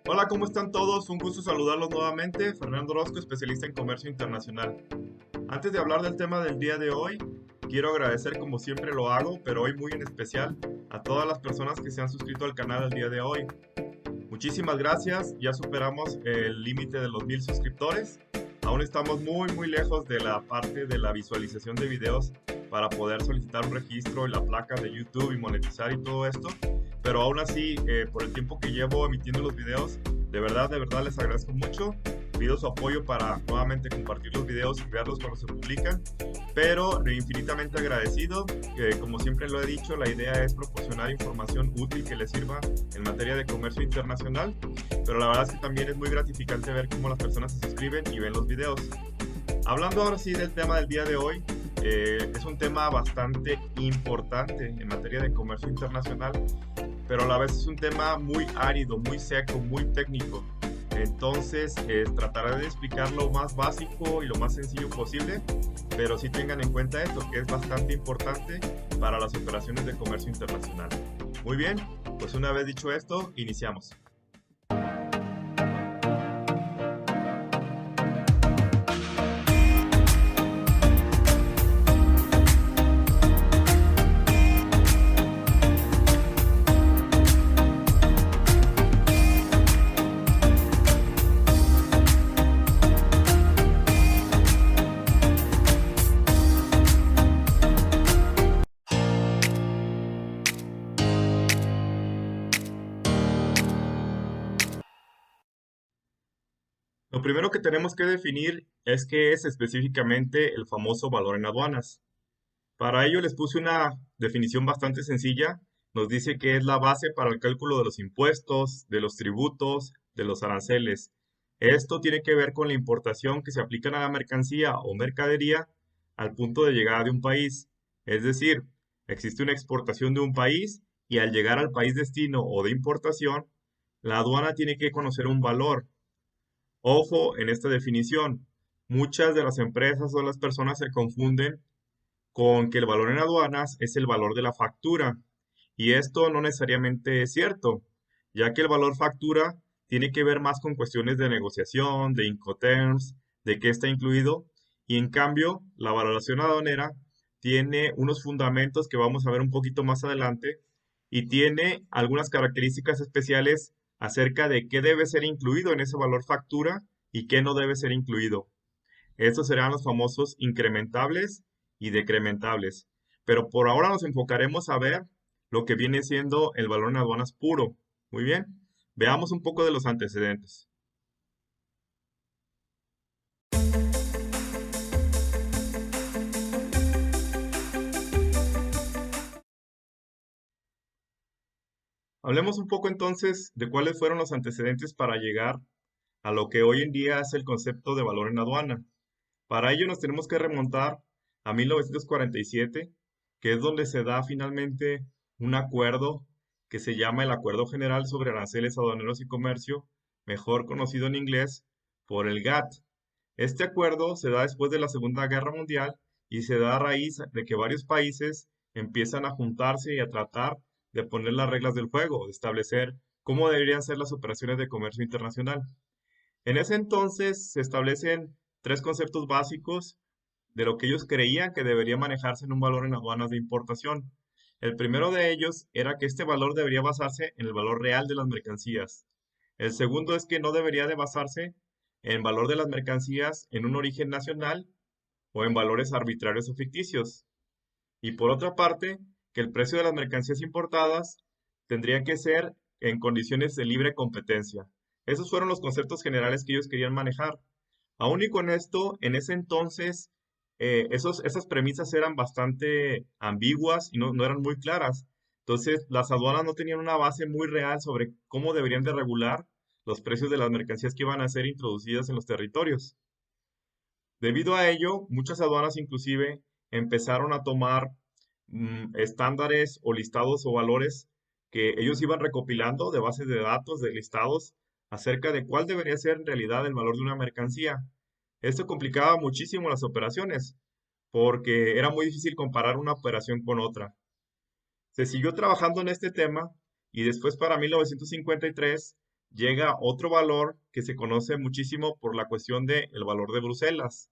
Hola, ¿cómo están todos? Un gusto saludarlos nuevamente. Fernando Orozco, especialista en comercio internacional. Antes de hablar del tema del día de hoy, quiero agradecer como siempre lo hago, pero hoy muy en especial, a todas las personas que se han suscrito al canal el día de hoy. Muchísimas gracias, ya superamos el límite de los 1000 suscriptores. Aún estamos muy lejos de la parte de la visualización de videos para poder solicitar un registro y la placa de YouTube y monetizar y todo esto. Pero aún así, por el tiempo que llevo emitiendo los videos, de verdad les agradezco mucho. Pido su apoyo para nuevamente compartir los videos y verlos cuando se publican. Pero infinitamente agradecido, que como siempre lo he dicho, la idea es proporcionar información útil que les sirva en materia de comercio internacional, pero la verdad es que también es muy gratificante ver cómo las personas se suscriben y ven los videos. Hablando ahora sí del tema del día de hoy, es un tema bastante importante en materia de comercio internacional, pero a la vez es un tema muy árido, muy seco, muy técnico. Entonces, trataré de explicar lo más básico y lo más sencillo posible, pero sí tengan en cuenta esto, que es bastante importante para las operaciones de comercio internacional. Muy bien, pues una vez dicho esto, iniciamos. Lo primero que tenemos que definir es qué es específicamente el famoso valor en aduanas. Para ello les puse una definición bastante sencilla. Nos dice que es la base para el cálculo de los impuestos, de los tributos, de los aranceles. Esto tiene que ver con la importación que se aplican a la mercancía o mercadería al punto de llegada de un país. Es decir, existe una exportación de un país y al llegar al país destino o de importación, la aduana tiene que conocer un valor. Ojo en esta definición. Muchas de las empresas o las personas se confunden con que el valor en aduanas es el valor de la factura. Y esto no necesariamente es cierto, ya que el valor factura tiene que ver más con cuestiones de negociación, de Incoterms, de qué está incluido, y en cambio la valoración aduanera tiene unos fundamentos que vamos a ver un poquito más adelante y tiene algunas características especiales acerca de qué debe ser incluido en ese valor factura y qué no debe ser incluido. Estos serán los famosos incrementables y decrementables. Pero por ahora nos enfocaremos a ver lo que viene siendo el valor en aduanas puro. Muy bien, veamos un poco de los antecedentes. Hablemos un poco entonces de cuáles fueron los antecedentes para llegar a lo que hoy en día es el concepto de valor en aduana. Para ello nos tenemos que remontar a 1947, que es donde se da finalmente un acuerdo que se llama el Acuerdo General sobre Aranceles Aduaneros y Comercio, mejor conocido en inglés por el GATT. Este acuerdo se da después de la Segunda Guerra Mundial y se da a raíz de que varios países empiezan a juntarse y a tratar de poner las reglas del juego, de establecer cómo deberían ser las operaciones de comercio internacional. En ese entonces se establecen tres conceptos básicos de lo que ellos creían que debería manejarse en un valor en aduanas de importación. El primero de ellos era que este valor debería basarse en el valor real de las mercancías. El segundo es que no debería de basarse en valor de las mercancías en un origen nacional o en valores arbitrarios o ficticios. Y por otra parte, que el precio de las mercancías importadas tendría que ser en condiciones de libre competencia. Esos fueron los conceptos generales que ellos querían manejar. Aún y con esto, en ese entonces, esas premisas eran bastante ambiguas y no eran muy claras. Entonces, las aduanas no tenían una base muy real sobre cómo deberían de regular los precios de las mercancías que iban a ser introducidas en los territorios. Debido a ello, muchas aduanas inclusive empezaron a tomar estándares o listados o valores que ellos iban recopilando de bases de datos, de listados, acerca de cuál debería ser en realidad el valor de una mercancía. Esto complicaba muchísimo las operaciones, porque era muy difícil comparar una operación con otra. Se siguió trabajando en este tema y después para 1953 llega otro valor que se conoce muchísimo por la cuestión del valor de Bruselas.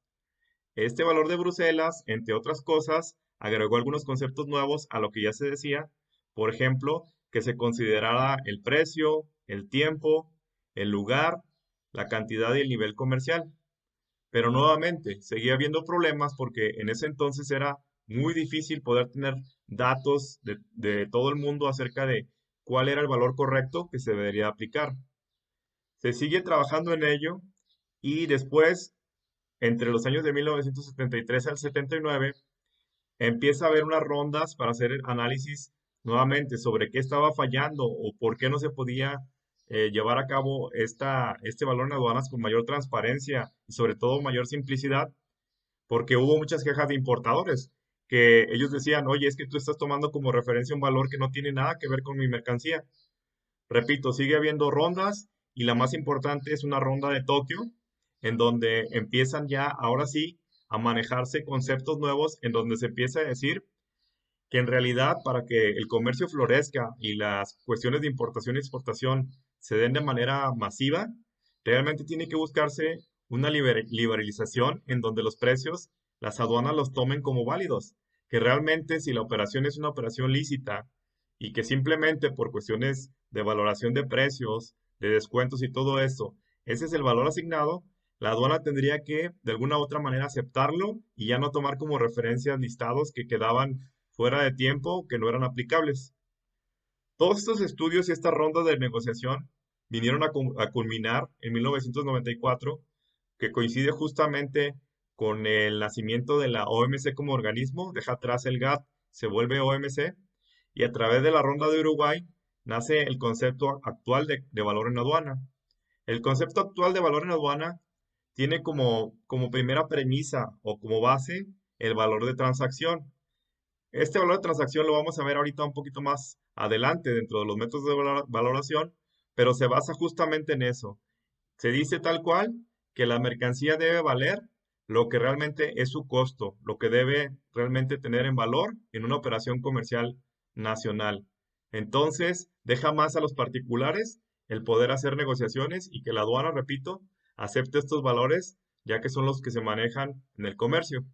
Este valor de Bruselas, entre otras cosas, agregó algunos conceptos nuevos a lo que ya se decía, por ejemplo, que se considerara el precio, el tiempo, el lugar, la cantidad y el nivel comercial. Pero nuevamente, seguía habiendo problemas porque en ese entonces era muy difícil poder tener datos de todo el mundo acerca de cuál era el valor correcto que se debería aplicar. Se sigue trabajando en ello y después, entre los años de 1973 al 79, empieza a haber unas rondas para hacer el análisis nuevamente sobre qué estaba fallando o por qué no se podía llevar a cabo este valor en aduanas con mayor transparencia y sobre todo mayor simplicidad, porque hubo muchas quejas de importadores que ellos decían, oye, es que tú estás tomando como referencia un valor que no tiene nada que ver con mi mercancía. Repito, sigue habiendo rondas y la más importante es una ronda de Tokio, en donde empiezan ya, ahora sí, a manejarse conceptos nuevos, en donde se empieza a decir que en realidad para que el comercio florezca y las cuestiones de importación y exportación se den de manera masiva, realmente tiene que buscarse una liberalización en donde los precios, las aduanas los tomen como válidos, que realmente si la operación es una operación lícita y que simplemente por cuestiones de valoración de precios, de descuentos y todo eso, ese es el valor asignado, la aduana tendría que de alguna u otra manera aceptarlo y ya no tomar como referencias listados que quedaban fuera de tiempo que no eran aplicables. Todos estos estudios y estas rondas de negociación vinieron a culminar en 1994, que coincide justamente con el nacimiento de la OMC como organismo, deja atrás el GATT, se vuelve OMC, y a través de la ronda de Uruguay nace el concepto actual de valor en aduana. El concepto actual de valor en aduana tiene como primera premisa o como base el valor de transacción. Este valor de transacción lo vamos a ver ahorita un poquito más adelante dentro de los métodos de valoración, pero se basa justamente en eso. Se dice tal cual que la mercancía debe valer lo que realmente es su costo, lo que debe realmente tener en valor en una operación comercial nacional. Entonces, deja más a los particulares el poder hacer negociaciones y que la aduana, repito, acepte estos valores, ya que son los que se manejan en el comercio.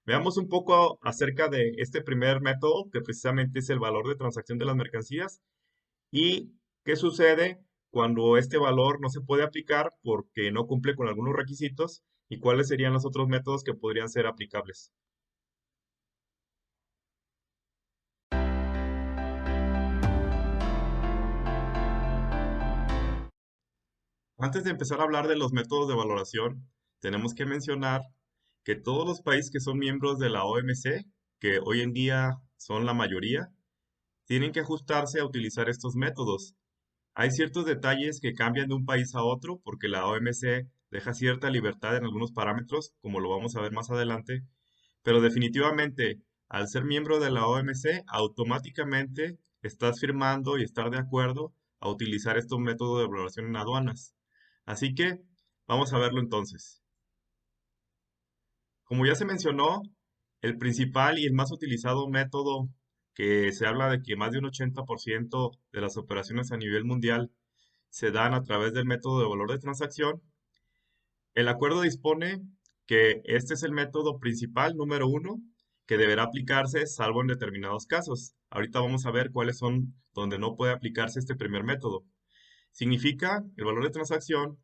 Veamos un poco acerca de este primer método, que precisamente es el valor de transacción de las mercancías, y qué sucede cuando este valor no se puede aplicar porque no cumple con algunos requisitos, y cuáles serían los otros métodos que podrían ser aplicables. Antes de empezar a hablar de los métodos de valoración, tenemos que mencionar que todos los países que son miembros de la OMC, que hoy en día son la mayoría, tienen que ajustarse a utilizar estos métodos. Hay ciertos detalles que cambian de un país a otro porque la OMC deja cierta libertad en algunos parámetros, como lo vamos a ver más adelante, pero definitivamente, al ser miembro de la OMC, automáticamente estás firmando y estar de acuerdo a utilizar estos métodos de valoración en aduanas. Así que vamos a verlo entonces. Como ya se mencionó, el principal y el más utilizado método que se habla de que más de un 80% de las operaciones a nivel mundial se dan a través del método de valor de transacción. El acuerdo dispone que este es el método principal número uno que deberá aplicarse salvo en determinados casos. Ahorita vamos a ver cuáles son donde no puede aplicarse este primer método. Significa el valor de transacción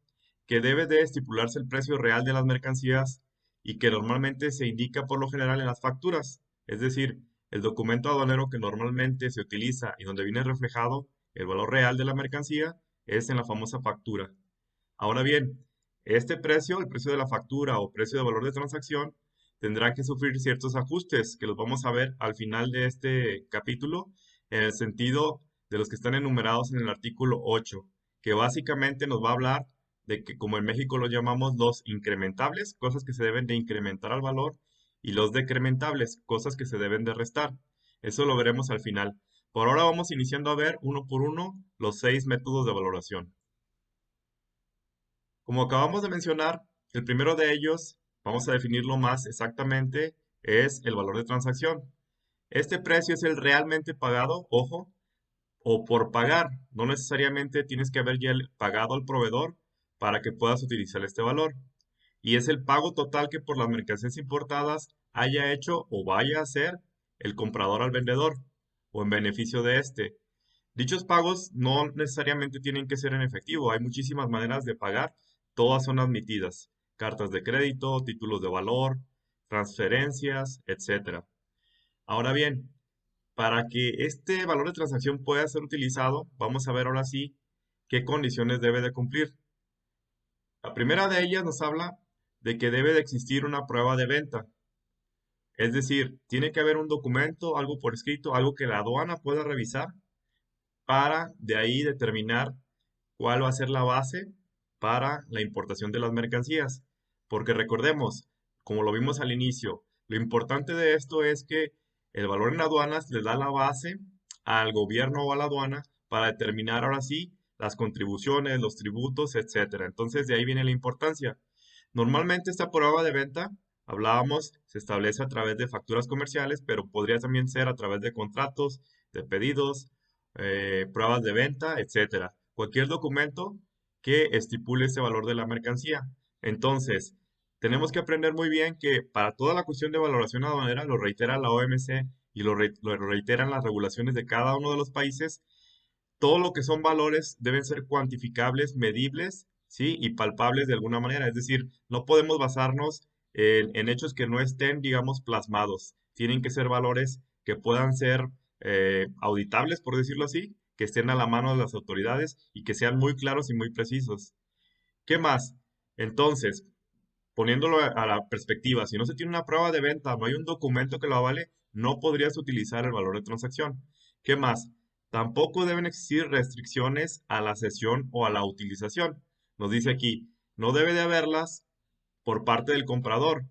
que debe de estipularse el precio real de las mercancías y que normalmente se indica por lo general en las facturas, es decir, el documento aduanero que normalmente se utiliza y donde viene reflejado el valor real de la mercancía es en la famosa factura. Ahora bien, este precio, el precio de la factura o precio de valor de transacción, tendrá que sufrir ciertos ajustes que los vamos a ver al final de este capítulo en el sentido de los que están enumerados en el artículo 8, que básicamente nos va a hablar de que como en México lo llamamos los incrementables, cosas que se deben de incrementar al valor, y los decrementables, cosas que se deben de restar. Eso lo veremos al final. Por ahora vamos iniciando a ver uno por uno los 6 métodos de valoración. Como acabamos de mencionar, el primero de ellos, vamos a definirlo más exactamente, es el valor de transacción. Este precio es el realmente pagado, ojo, o por pagar. No necesariamente tienes que haber ya pagado al proveedor para que puedas utilizar este valor. Y es el pago total que por las mercancías importadas haya hecho o vaya a hacer el comprador al vendedor o en beneficio de este. Dichos pagos no necesariamente tienen que ser en efectivo, hay muchísimas maneras de pagar, todas son admitidas. Cartas de crédito, títulos de valor, transferencias, etcétera. Ahora bien, para que este valor de transacción pueda ser utilizado, vamos a ver ahora sí qué condiciones debe de cumplir. La primera de ellas nos habla de que debe de existir una prueba de venta. Es decir, tiene que haber un documento, algo por escrito, algo que la aduana pueda revisar para de ahí determinar cuál va a ser la base para la importación de las mercancías. Porque recordemos, como lo vimos al inicio, lo importante de esto es que el valor en aduanas le da la base al gobierno o a la aduana para determinar ahora sí las contribuciones, los tributos, etcétera. Entonces de ahí viene la importancia. Normalmente esta prueba de venta, hablábamos, se establece a través de facturas comerciales, pero podría también ser a través de contratos, de pedidos, pruebas de venta, etcétera. Cualquier documento que estipule ese valor de la mercancía. Entonces, tenemos que aprender muy bien que para toda la cuestión de valoración aduanera, lo reitera la OMC y lo reiteran las regulaciones de cada uno de los países, todo lo que son valores deben ser cuantificables, medibles, ¿sí? Y palpables de alguna manera. Es decir, no podemos basarnos en hechos que no estén, digamos, plasmados. Tienen que ser valores que puedan ser auditables, por decirlo así, que estén a la mano de las autoridades y que sean muy claros y muy precisos. ¿Qué más? Entonces, poniéndolo a la perspectiva, si no se tiene una prueba de venta, no hay un documento que lo avale, no podrías utilizar el valor de transacción. ¿Qué más? Tampoco deben existir restricciones a la cesión o a la utilización. Nos dice aquí, no debe de haberlas por parte del comprador,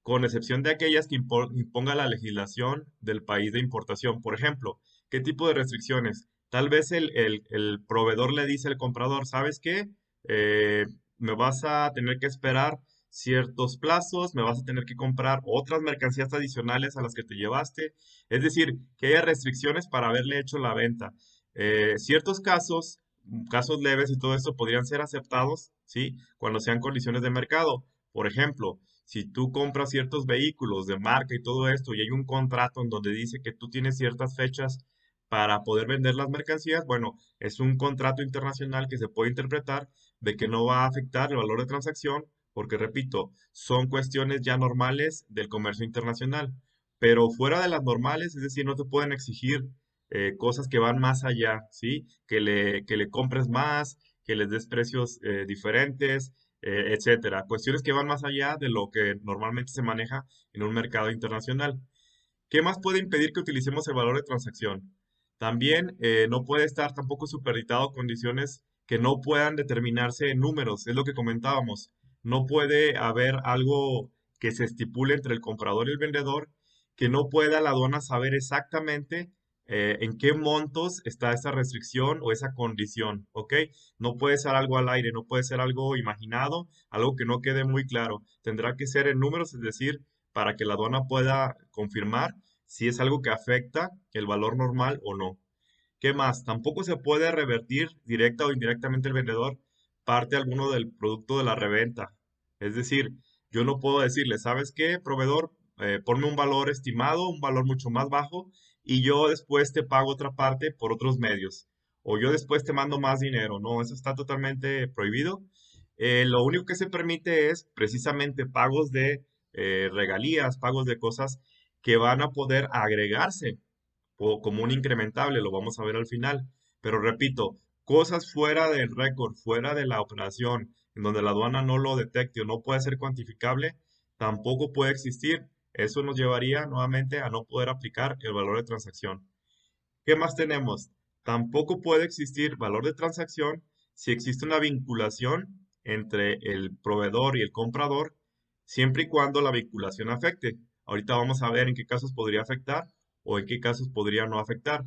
con excepción de aquellas que imponga la legislación del país de importación. Por ejemplo, ¿qué tipo de restricciones? Tal vez el proveedor le dice al comprador, ¿sabes qué? Eh, Me vas a tener que esperar ciertos plazos, me vas a tener que comprar otras mercancías adicionales a las que te llevaste. Es decir, que haya restricciones para haberle hecho la venta. Ciertos casos, casos leves y todo esto podrían ser aceptados, ¿sí? Cuando sean condiciones de mercado. Por ejemplo, si tú compras ciertos vehículos de marca y todo esto y hay un contrato en donde dice que tú tienes ciertas fechas para poder vender las mercancías, bueno, es un contrato internacional que se puede interpretar de que no va a afectar el valor de transacción, porque repito, son cuestiones ya normales del comercio internacional, pero fuera de las normales, es decir, no te pueden exigir cosas que van más allá, ¿sí? Que le compres más, que les des precios diferentes, etcétera. Cuestiones que van más allá de lo que normalmente se maneja en un mercado internacional. ¿Qué más puede impedir que utilicemos el valor de transacción? También no puede estar tampoco supeditado a condiciones que no puedan determinarse en números, es lo que comentábamos. No puede haber algo que se estipule entre el comprador y el vendedor que no pueda la aduana saber exactamente en qué montos está esa restricción o esa condición, ¿ok? No puede ser algo al aire, no puede ser algo imaginado, algo que no quede muy claro. Tendrá que ser en números, es decir, para que la aduana pueda confirmar si es algo que afecta el valor normal o no. ¿Qué más? Tampoco se puede revertir directa o indirectamente el vendedor parte alguno del producto de la reventa. Es decir, yo no puedo decirle, ¿sabes qué, proveedor? Ponme un valor estimado, un valor mucho más bajo, y yo después te pago otra parte por otros medios. O yo después te mando más dinero. No, eso está totalmente prohibido. Lo único que se permite es precisamente pagos de regalías, pagos de cosas que van a poder agregarse como un incrementable, lo vamos a ver al final. Pero repito, cosas fuera del récord, fuera de la operación, en donde la aduana no lo detecte o no puede ser cuantificable, tampoco puede existir. Eso nos llevaría nuevamente a no poder aplicar el valor de transacción. ¿Qué más tenemos? Tampoco puede existir valor de transacción si existe una vinculación entre el proveedor y el comprador, siempre y cuando la vinculación afecte. Ahorita vamos a ver en qué casos podría afectar o en qué casos podría no afectar.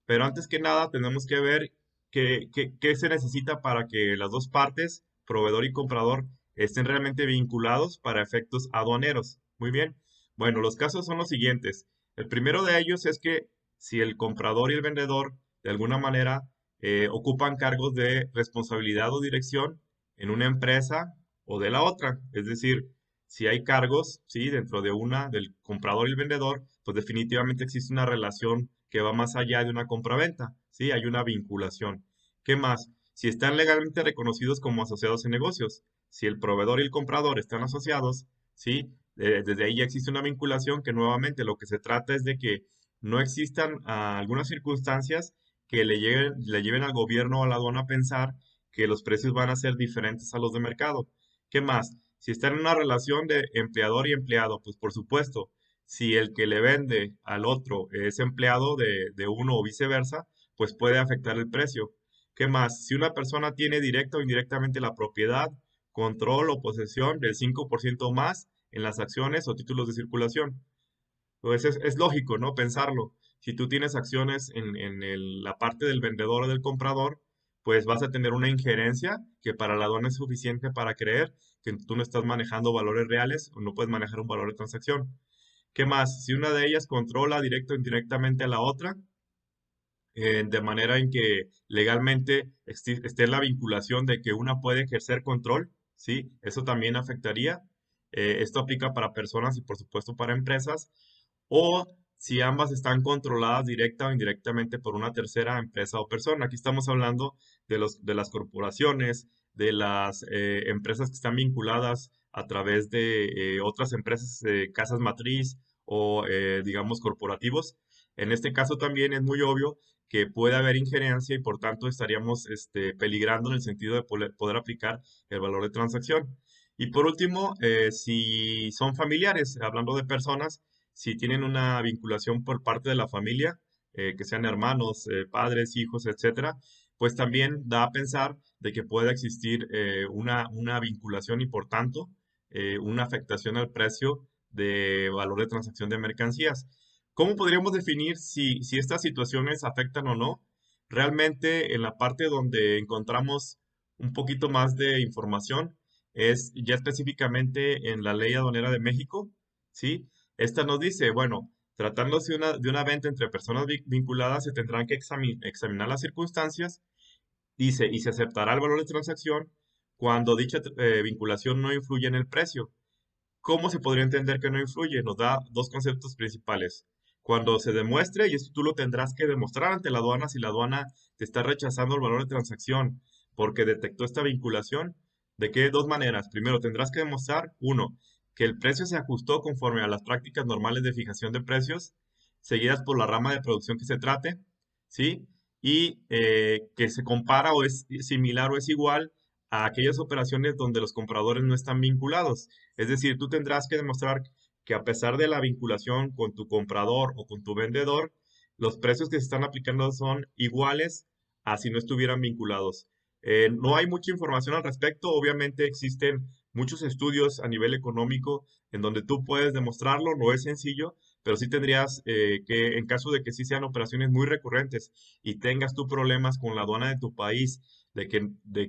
Pero antes que nada, tenemos que ver qué se necesita para que las dos partes, proveedor y comprador, estén realmente vinculados para efectos aduaneros. Muy bien. Bueno, los casos son los siguientes. El primero de ellos es que si el comprador y el vendedor de alguna manera ocupan cargos de responsabilidad o dirección en una empresa o de la otra. Es decir, si hay cargos, ¿sí? Dentro de una, del comprador y el vendedor, pues definitivamente existe una relación que va más allá de una compraventa, ¿sí? Hay una vinculación. ¿Qué más? Si están legalmente reconocidos como asociados en negocios, si el proveedor y el comprador están asociados, ¿sí? Desde ahí ya existe una vinculación que nuevamente lo que se trata es de que no existan algunas circunstancias que le lleven al gobierno o a la aduana a pensar que los precios van a ser diferentes a los de mercado. ¿Qué más? Si están en una relación de empleador y empleado, pues por supuesto, si el que le vende al otro es empleado de uno o viceversa, pues puede afectar el precio. ¿Qué más? Si una persona tiene directa o indirectamente la propiedad, control o posesión del 5% más en las acciones o títulos de circulación. Pues es lógico, ¿no? Pensarlo. Si tú tienes acciones la parte del vendedor o del comprador, pues vas a tener una injerencia que para la aduana es suficiente para creer que tú no estás manejando valores reales o no puedes manejar un valor de transacción. ¿Qué más? Si una de ellas controla directo o indirectamente a la otra, de manera en que legalmente esté la vinculación de que una puede ejercer control, ¿sí? Eso también afectaría. Esto aplica para personas y por supuesto para empresas, o si ambas están controladas directa o indirectamente por una tercera empresa o persona. Aquí estamos hablando de las corporaciones, de las empresas que están vinculadas a través de otras empresas, casas matriz o digamos corporativos. En este caso también es muy obvio que puede haber injerencia y por tanto estaríamos peligrando en el sentido de poder aplicar el valor de transacción. Y por último, si son familiares, hablando de personas, si tienen una vinculación por parte de la familia, que sean hermanos, padres, hijos, etcétera, pues también da a pensar de que pueda existir una vinculación y por tanto una afectación al precio de valor de transacción de mercancías. ¿Cómo podríamos definir si estas situaciones afectan o no? Realmente en la parte donde encontramos un poquito más de información es ya específicamente en la Ley Aduanera de México, ¿sí? Esta nos dice, bueno, tratándose de una venta entre personas vinculadas, se tendrán que examinar las circunstancias, dice, y se aceptará el valor de transacción cuando dicha vinculación no influye en el precio. ¿Cómo se podría entender que no influye? Nos da dos conceptos principales. Cuando se demuestre, y esto tú lo tendrás que demostrar ante la aduana, si la aduana te está rechazando el valor de transacción porque detectó esta vinculación, ¿de qué dos maneras? Primero, tendrás que demostrar, uno, que el precio se ajustó conforme a las prácticas normales de fijación de precios, seguidas por la rama de producción que se trate, ¿sí? Y que se compara o es similar o es igual a aquellas operaciones donde los compradores no están vinculados. Es decir, tú tendrás que demostrar que a pesar de la vinculación con tu comprador o con tu vendedor, los precios que se están aplicando son iguales a si no estuvieran vinculados. No hay mucha información al respecto. Obviamente existen muchos estudios a nivel económico en donde tú puedes demostrarlo. No es sencillo, pero sí tendrías que, en caso de que sí sean operaciones muy recurrentes y tengas tú problemas con la aduana de tu país, de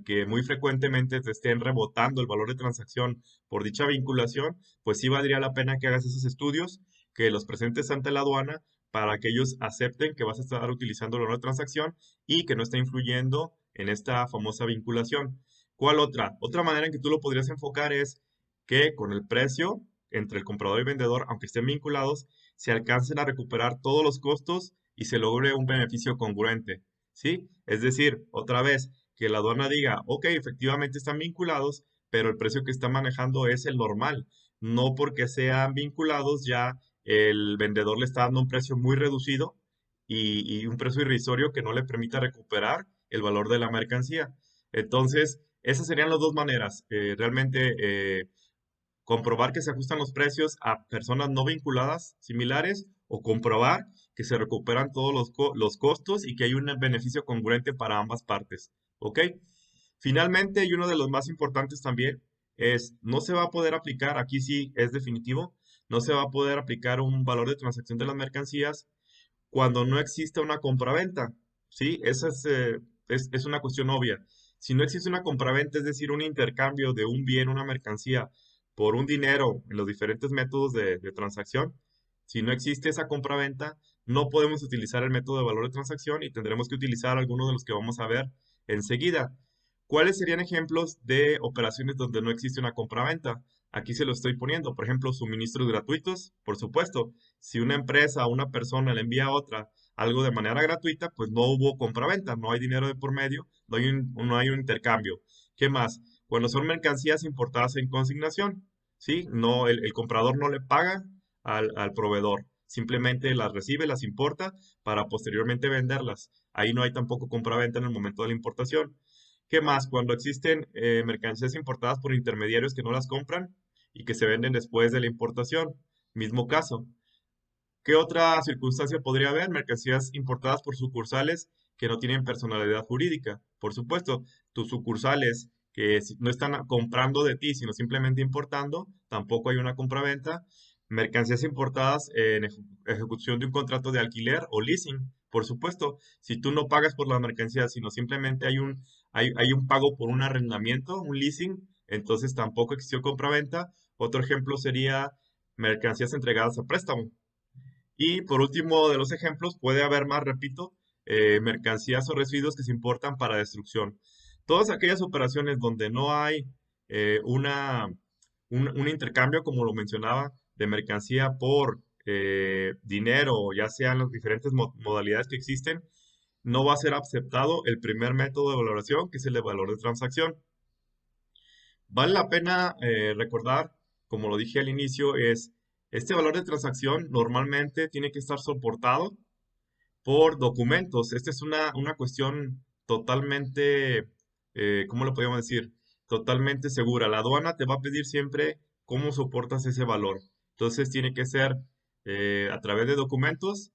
que muy frecuentemente te estén rebotando el valor de transacción por dicha vinculación, pues sí valdría la pena que hagas esos estudios, que los presentes ante la aduana para que ellos acepten que vas a estar utilizando el valor de transacción y que no está influyendo en esta famosa vinculación. ¿Cuál otra? Otra manera en que tú lo podrías enfocar es que con el precio entre el comprador y vendedor, aunque estén vinculados, se alcancen a recuperar todos los costos y se logre un beneficio congruente, ¿sí? Es decir, otra vez, que la aduana diga, ok, efectivamente están vinculados, pero el precio que está manejando es el normal. No porque sean vinculados ya el vendedor le está dando un precio muy reducido y un precio irrisorio que no le permita recuperar el valor de la mercancía. Entonces, esas serían las dos maneras. Realmente comprobar que se ajustan los precios a personas no vinculadas similares o comprobar que se recuperan todos los costos y que hay un beneficio congruente para ambas partes. ¿Ok? Finalmente, y uno de los más importantes también es, no se va a poder aplicar, aquí sí es definitivo, no se va a poder aplicar un valor de transacción de las mercancías cuando no existe una compraventa. ¿Sí? Esa es una cuestión obvia. Si no existe una compraventa, es decir, un intercambio de un bien, una mercancía, por un dinero en los diferentes métodos de transacción, si no existe esa compraventa, no podemos utilizar el método de valor de transacción y tendremos que utilizar algunos de los que vamos a ver enseguida. ¿Cuáles serían ejemplos de operaciones donde no existe una compraventa? Aquí se lo estoy poniendo, por ejemplo, suministros gratuitos, por supuesto. Si una empresa o una persona le envía a otra algo de manera gratuita, pues no hubo compraventa, no hay dinero de por medio, no hay un intercambio. ¿Qué más? Cuando son mercancías importadas en consignación, ¿sí? No, el comprador no le paga al proveedor, simplemente las recibe, las importa para posteriormente venderlas. Ahí no hay tampoco compraventa en el momento de la importación. ¿Qué más? Cuando existen mercancías importadas por intermediarios que no las compran y que se venden después de la importación, mismo caso. ¿Qué otra circunstancia podría haber? Mercancías importadas por sucursales que no tienen personalidad jurídica. Por supuesto, tus sucursales que no están comprando de ti, sino simplemente importando, tampoco hay una compraventa. Mercancías importadas en ejecución de un contrato de alquiler o leasing. Por supuesto, si tú no pagas por la mercancía, sino simplemente hay un pago por un arrendamiento, un leasing, entonces tampoco existió compraventa. Otro ejemplo sería mercancías entregadas a préstamo. Y por último de los ejemplos, puede haber más, repito, mercancías o residuos que se importan para destrucción. Todas aquellas operaciones donde no hay un intercambio, como lo mencionaba, de mercancía por dinero, ya sean las diferentes modalidades que existen, no va a ser aceptado el primer método de valoración, que es el de valor de transacción. Vale la pena recordar, como lo dije al inicio, este valor de transacción normalmente tiene que estar soportado por documentos. Esta es una cuestión totalmente, ¿cómo lo podríamos decir? Totalmente segura. La aduana te va a pedir siempre cómo soportas ese valor. Entonces tiene que ser a través de documentos.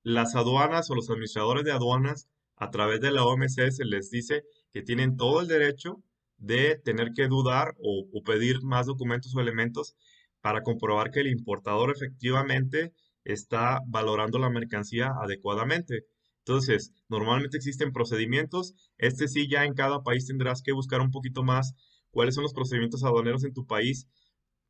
Las aduanas o los administradores de aduanas, a través de la OMC, se les dice que tienen todo el derecho de tener que dudar o pedir más documentos o elementos para comprobar que el importador efectivamente está valorando la mercancía adecuadamente. Entonces, normalmente existen procedimientos. Este sí, ya en cada país tendrás que buscar un poquito más cuáles son los procedimientos aduaneros en tu país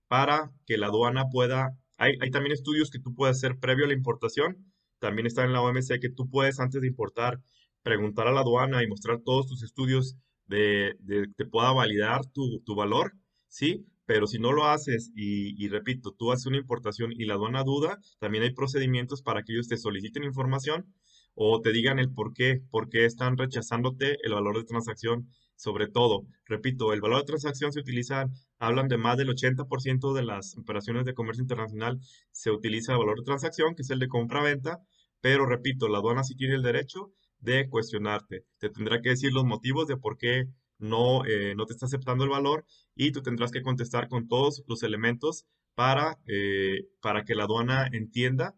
para que la aduana pueda. Hay también estudios que tú puedes hacer previo a la importación. También está en la OMC que tú puedes, antes de importar, preguntar a la aduana y mostrar todos tus estudios de que pueda validar tu valor, ¿sí? Pero si no lo haces y repito, tú haces una importación y la aduana duda, también hay procedimientos para que ellos te soliciten información o te digan el por qué están rechazándote el valor de transacción. Sobre todo, repito, el valor de transacción se utiliza, hablan de más del 80% de las operaciones de comercio internacional se utiliza el valor de transacción, que es el de compra-venta, pero repito, la aduana sí tiene el derecho de cuestionarte. Te tendrá que decir los motivos de por qué no te está aceptando el valor y tú tendrás que contestar con todos los elementos para que la aduana entienda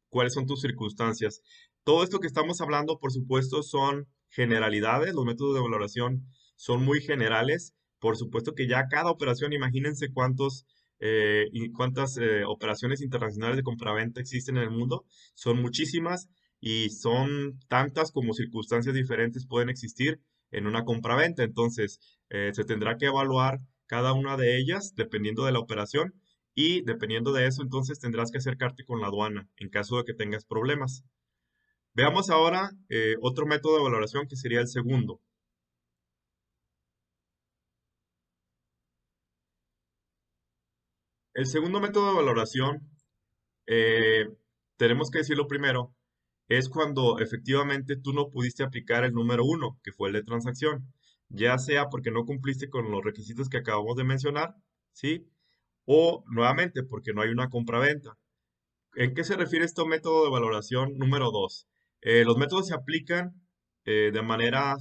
cuáles son tus circunstancias. Todo esto que estamos hablando, por supuesto, son generalidades. Los métodos de valoración son muy generales. Por supuesto que ya cada operación, imagínense cuántas operaciones internacionales de compraventa existen en el mundo. Son muchísimas y son tantas como circunstancias diferentes pueden existir en una compraventa. Entonces, se tendrá que evaluar cada una de ellas dependiendo de la operación y dependiendo de eso, entonces tendrás que acercarte con la aduana en caso de que tengas problemas. Veamos ahora otro método de valoración que sería el segundo. El segundo método de valoración, eh, tenemos que decirlo primero, es cuando efectivamente tú no pudiste aplicar el número uno, que fue el de transacción, ya sea porque no cumpliste con los requisitos que acabamos de mencionar, ¿sí? O nuevamente porque no hay una compraventa. ¿En qué se refiere este método de valoración número 2? Los métodos se aplican de manera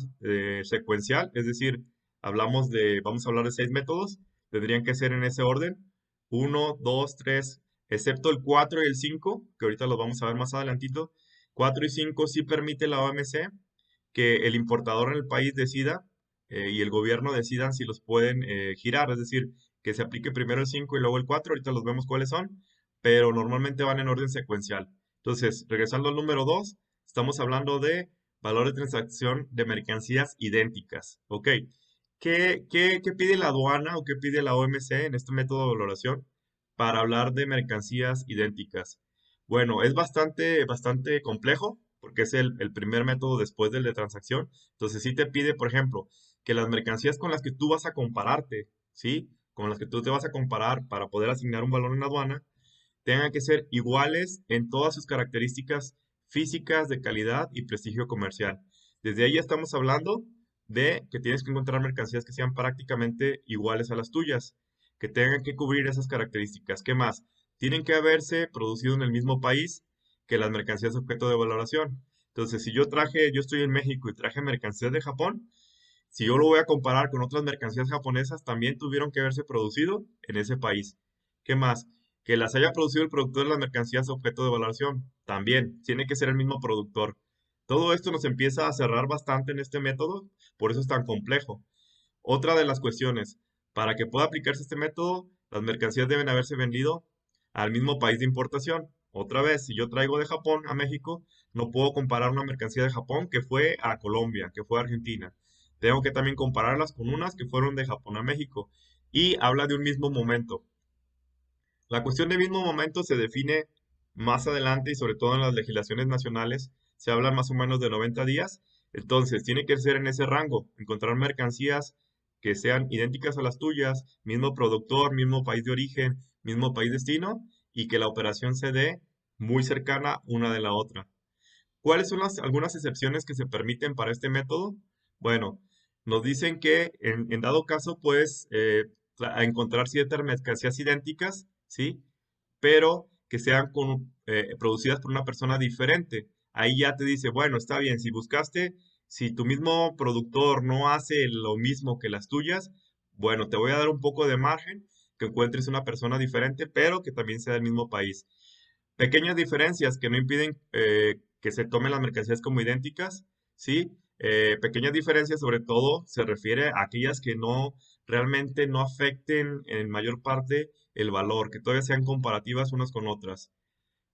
secuencial, es decir, vamos a hablar de 6 métodos, tendrían que ser en ese orden, uno, 2, 3, excepto el 4 y el 5, que ahorita los vamos a ver más adelantito. 4 y 5 sí permite la OMC que el importador en el país decida y el gobierno decidan si los pueden girar, es decir, que se aplique primero el 5 y luego el 4. Ahorita los vemos cuáles son, pero normalmente van en orden secuencial. Entonces, regresando al número 2, estamos hablando de valor de transacción de mercancías idénticas. ¿Ok? ¿Qué pide la aduana o qué pide la OMC en este método de valoración para hablar de mercancías idénticas? Bueno, es bastante complejo porque es el primer método después del de transacción. Entonces, sí te pide, por ejemplo, que las mercancías con las que tú vas a compararte, ¿sí? Con las que tú te vas a comparar para poder asignar un valor en aduana, tengan que ser iguales en todas sus características físicas, de calidad y prestigio comercial. Desde ahí ya estamos hablando de que tienes que encontrar mercancías que sean prácticamente iguales a las tuyas, que tengan que cubrir esas características. ¿Qué más? Tienen que haberse producido en el mismo país que las mercancías objeto de valoración. Entonces, si yo estoy en México y traje mercancías de Japón, si yo lo voy a comparar con otras mercancías japonesas, también tuvieron que haberse producido en ese país. ¿Qué más? Que las haya producido el productor de las mercancías objeto de valoración. También tiene que ser el mismo productor. Todo esto nos empieza a cerrar bastante en este método, por eso es tan complejo. Otra de las cuestiones, para que pueda aplicarse este método, las mercancías deben haberse vendido al mismo país de importación. Otra vez, si yo traigo de Japón a México, no puedo comparar una mercancía de Japón que fue a Colombia, que fue a Argentina. Tengo que también compararlas con unas que fueron de Japón a México. Y habla de un mismo momento. La cuestión de mismo momento se define más adelante y sobre todo en las legislaciones nacionales se habla más o menos de 90 días. Entonces, tiene que ser en ese rango, encontrar mercancías que sean idénticas a las tuyas, mismo productor, mismo país de origen, mismo país destino y que la operación se dé muy cercana una de la otra. ¿Cuáles son algunas excepciones que se permiten para este método? Bueno, nos dicen que en dado caso puedes encontrar ciertas mercancías idénticas, ¿sí? Pero que sean producidas por una persona diferente. Ahí ya te dice, bueno, está bien, si tu mismo productor no hace lo mismo que las tuyas, bueno, te voy a dar un poco de margen, que encuentres una persona diferente, pero que también sea del mismo país. Pequeñas diferencias que no impiden que se tomen las mercancías como idénticas, ¿sí? Pequeñas diferencias, sobre todo, se refiere a aquellas que no realmente no afecten en mayor parte el valor, que todavía sean comparativas unas con otras.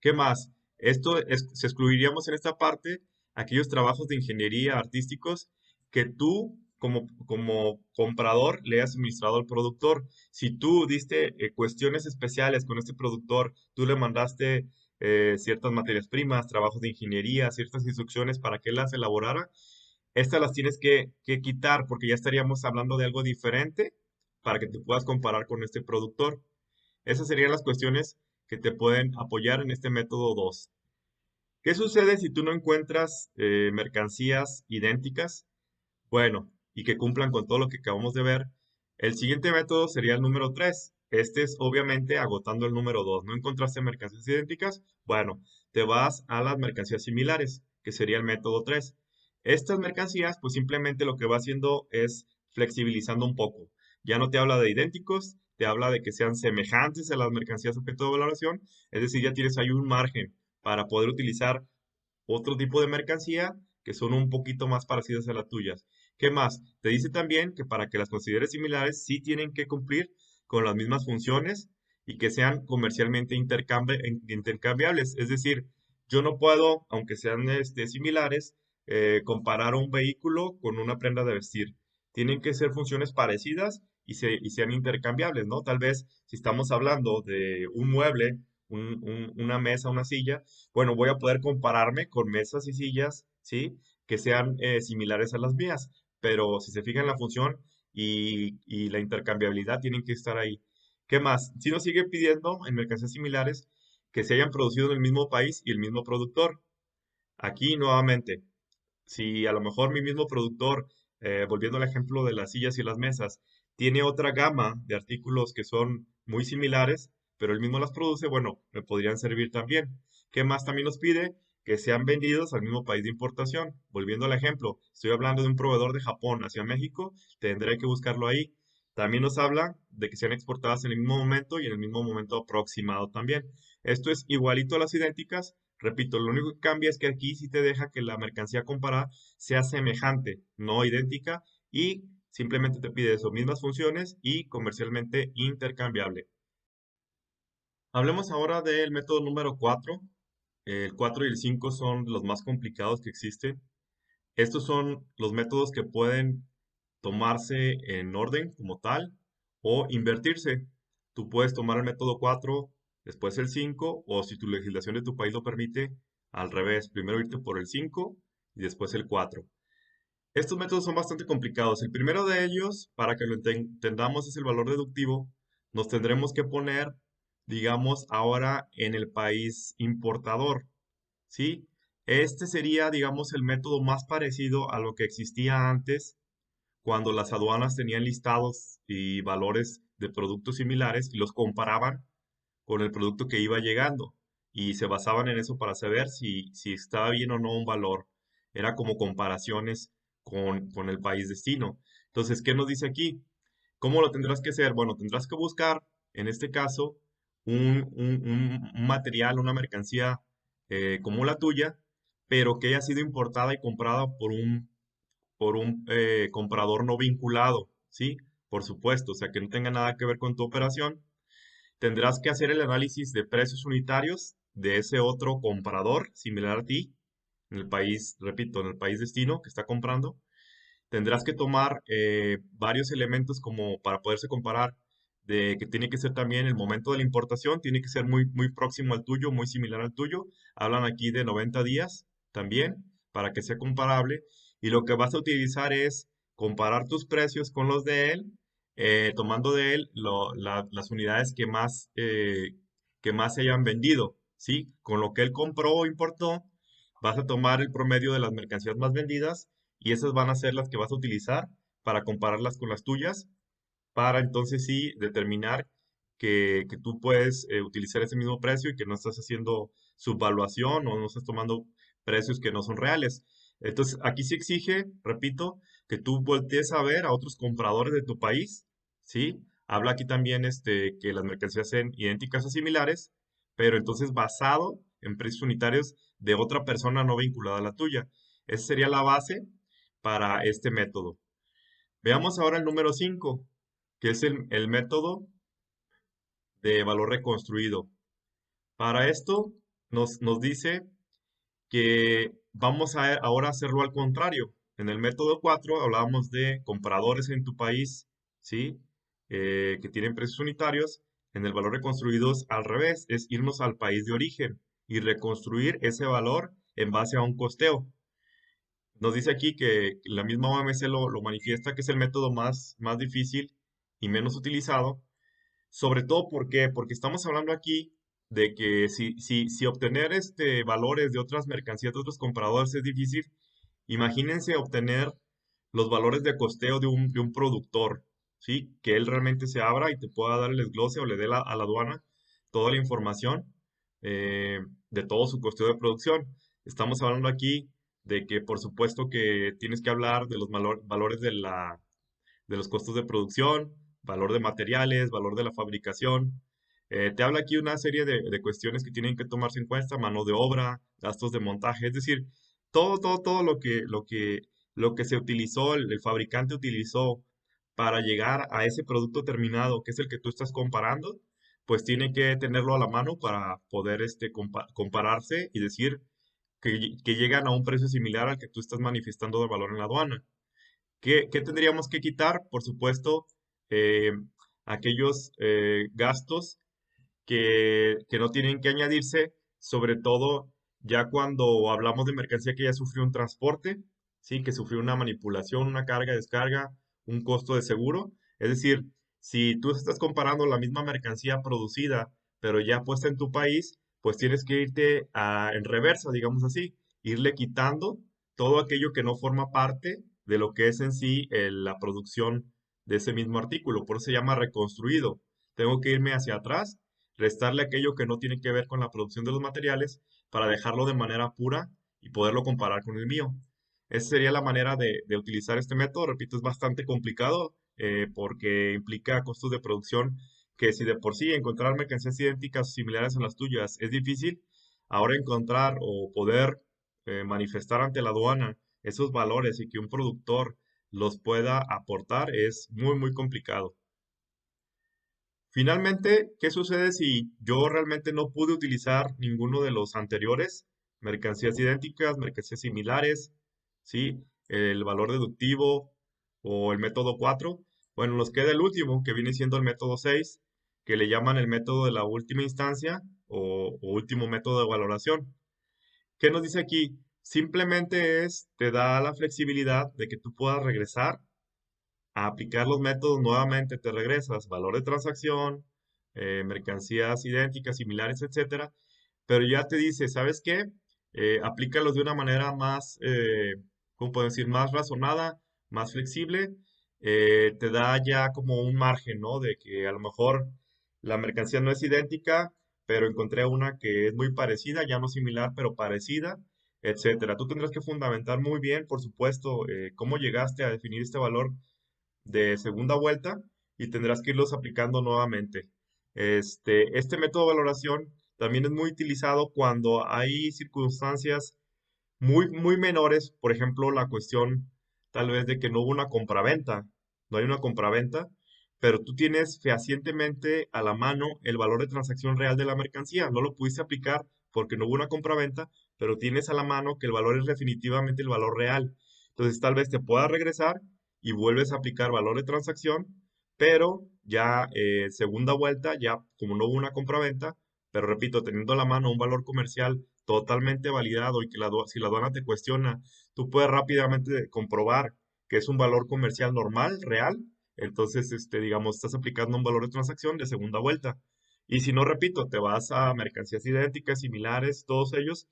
¿Qué más? Se excluiríamos en esta parte aquellos trabajos de ingeniería artísticos que tú como comprador le has suministrado al productor. Si tú diste cuestiones especiales con este productor, tú le mandaste ciertas materias primas, trabajos de ingeniería, ciertas instrucciones para que él las elaborara, estas las tienes que quitar porque ya estaríamos hablando de algo diferente para que te puedas comparar con este productor. Esas serían las cuestiones que te pueden apoyar en este método 2. ¿Qué sucede si tú no encuentras mercancías idénticas? Bueno, y que cumplan con todo lo que acabamos de ver. El siguiente método sería el número 3. Este es obviamente agotando el número 2. ¿No encontraste mercancías idénticas? Bueno, te vas a las mercancías similares, que sería el método 3. Estas mercancías, pues simplemente lo que va haciendo es flexibilizando un poco. Ya no te habla de idénticos, te habla de que sean semejantes a las mercancías objeto de valoración, es decir, ya tienes ahí un margen para poder utilizar otro tipo de mercancía que son un poquito más parecidas a las tuyas. ¿Qué más? Te dice también que para que las consideres similares, sí tienen que cumplir con las mismas funciones y que sean comercialmente intercambiables. Es decir, yo no puedo, aunque sean similares, comparar un vehículo con una prenda de vestir. Tienen que ser funciones parecidas y sean intercambiables, ¿no? Tal vez si estamos hablando de un mueble, una mesa, una silla, bueno, voy a poder compararme con mesas y sillas, ¿sí? Que sean similares a las mías, pero si se fijan la función y la intercambiabilidad tienen que estar ahí. ¿Qué más? Si nos sigue pidiendo en mercancías similares que se hayan producido en el mismo país y el mismo productor. Aquí nuevamente, si a lo mejor mi mismo productor, volviendo al ejemplo de las sillas y las mesas, tiene otra gama de artículos que son muy similares, pero él mismo las produce, bueno, me podrían servir también. ¿Qué más también nos pide? Que sean vendidos al mismo país de importación. Volviendo al ejemplo, estoy hablando de un proveedor de Japón hacia México, tendré que buscarlo ahí. También nos habla de que sean exportadas en el mismo momento y en el mismo momento aproximado también. Esto es igualito a las idénticas. Repito, lo único que cambia es que aquí sí te deja que la mercancía comparada sea semejante, no idéntica, y simplemente te pide eso, mismas funciones y comercialmente intercambiable. Hablemos ahora del método número 4. El 4 y el 5 son los más complicados que existen. Estos son los métodos que pueden tomarse en orden como tal o invertirse. Tú puedes tomar el método 4 después el 5, o si tu legislación de tu país lo permite, al revés, primero irte por el 5 y después el 4. Estos métodos son bastante complicados. El primero de ellos, para que lo entendamos, es el valor deductivo. Nos tendremos que poner, digamos, ahora en el país importador, ¿sí? Este sería, digamos, el método más parecido a lo que existía antes, cuando las aduanas tenían listados y valores de productos similares y los comparaban con el producto que iba llegando y se basaban en eso para saber si estaba bien o no un valor. Era como comparaciones con el país destino. Entonces, ¿qué nos dice aquí? ¿Cómo lo tendrás que hacer? Bueno, tendrás que buscar, en este caso, un material, una mercancía como la tuya, pero que haya sido importada y comprada por un comprador no vinculado, ¿sí? Por supuesto, o sea, que no tenga nada que ver con tu operación. Tendrás que hacer el análisis de precios unitarios de ese otro comprador similar a ti, en el país, repito, en el país destino que está comprando. Tendrás que tomar varios elementos como para poderse comparar, de que tiene que ser también el momento de la importación, tiene que ser muy, muy próximo al tuyo, muy similar al tuyo. Hablan aquí de 90 días también, para que sea comparable. Y lo que vas a utilizar es comparar tus precios con los de él, tomando de él las unidades que más se hayan vendido, ¿sí? Con lo que él compró o importó, vas a tomar el promedio de las mercancías más vendidas y esas van a ser las que vas a utilizar para compararlas con las tuyas, para entonces sí determinar que tú puedes utilizar ese mismo precio y que no estás haciendo subvaluación o no estás tomando precios que no son reales. Entonces, aquí sí exige, repito, que tú voltees a ver a otros compradores de tu país, ¿sí? Habla aquí también que las mercancías sean idénticas o similares, pero entonces basado en precios unitarios de otra persona no vinculada a la tuya. Esa sería la base para este método. Veamos ahora el número 5, que es el método de valor reconstruido. Para esto nos dice que vamos a ahora hacerlo al contrario. En el método 4 hablábamos de compradores en tu país, ¿sí? Que tienen precios unitarios. En el valor reconstruido es al revés, es irnos al país de origen y reconstruir ese valor en base a un costeo. Nos dice aquí que la misma OMC lo manifiesta que es el método más difícil y menos utilizado, sobre todo porque estamos hablando aquí de que si obtener valores de otras mercancías de otros compradores es difícil, imagínense obtener los valores de costeo de un productor, ¿sí? Que él realmente se abra y te pueda dar el desglose o le dé a la aduana toda la información eh, de todo su costeo de producción. Estamos hablando aquí de que por supuesto que tienes que hablar de los valores de los costos de producción, valor de materiales, valor de la fabricación. Te habla aquí una serie de cuestiones que tienen que tomarse en cuenta, mano de obra, gastos de montaje, es decir, todo lo que se utilizó, el fabricante utilizó para llegar a ese producto terminado, que es el que tú estás comparando, pues tiene que tenerlo a la mano para poder compararse y decir que llegan a un precio similar al que tú estás manifestando de valor en la aduana. ¿Qué tendríamos que quitar? Por supuesto, eh, aquellos gastos que no tienen que añadirse, sobre todo ya cuando hablamos de mercancía que ya sufrió un transporte, ¿sí? Que sufrió una manipulación, una carga, descarga, un costo de seguro. Es decir, si tú estás comparando la misma mercancía producida, pero ya puesta en tu país, pues tienes que irte en reversa, digamos así, irle quitando todo aquello que no forma parte de lo que es en sí la producción de ese mismo artículo. Por eso se llama reconstruido. Tengo que irme hacia atrás, restarle aquello que no tiene que ver con la producción de los materiales para dejarlo de manera pura y poderlo comparar con el mío. Esa sería la manera de utilizar este método. Repito, es bastante complicado porque implica costos de producción que si de por sí encontrar mercancías idénticas o similares a las tuyas es difícil, ahora encontrar o poder manifestar ante la aduana esos valores y que un productor los pueda aportar es muy, muy complicado. Finalmente, ¿qué sucede si yo realmente no pude utilizar ninguno de los anteriores? Mercancías idénticas, mercancías similares, ¿sí? El valor deductivo o el método 4. Bueno, nos queda el último, que viene siendo el método 6, que le llaman el método de la última instancia o último método de valoración. ¿Qué nos dice aquí? Simplemente te da la flexibilidad de que tú puedas regresar a aplicar los métodos nuevamente, te regresas, valor de transacción, mercancías idénticas, similares, etcétera, pero ya te dice, ¿sabes qué? Aplícalos de una manera más, ¿cómo puedo decir? Más razonada, más flexible, te da ya como un margen, ¿no? De que a lo mejor la mercancía no es idéntica, pero encontré una que es muy parecida, ya no similar, pero parecida, etcétera. Tú tendrás que fundamentar muy bien, por supuesto, cómo llegaste a definir este valor de segunda vuelta y tendrás que irlos aplicando nuevamente. Este método de valoración también es muy utilizado cuando hay circunstancias muy menores, por ejemplo, la cuestión tal vez de que no hubo una compraventa, no hay una compraventa, pero tú tienes fehacientemente a la mano el valor de transacción real de la mercancía. No lo pudiste aplicar porque no hubo una compraventa, pero tienes a la mano que el valor es definitivamente el valor real. Entonces, tal vez te pueda regresar y vuelves a aplicar valor de transacción, pero ya segunda vuelta, ya como no hubo una compraventa, pero repito, teniendo a la mano un valor comercial totalmente validado y que si la aduana te cuestiona, tú puedes rápidamente comprobar que es un valor comercial normal, real, entonces, digamos, estás aplicando un valor de transacción de segunda vuelta. Y si no, repito, te vas a mercancías idénticas, similares, todos ellos,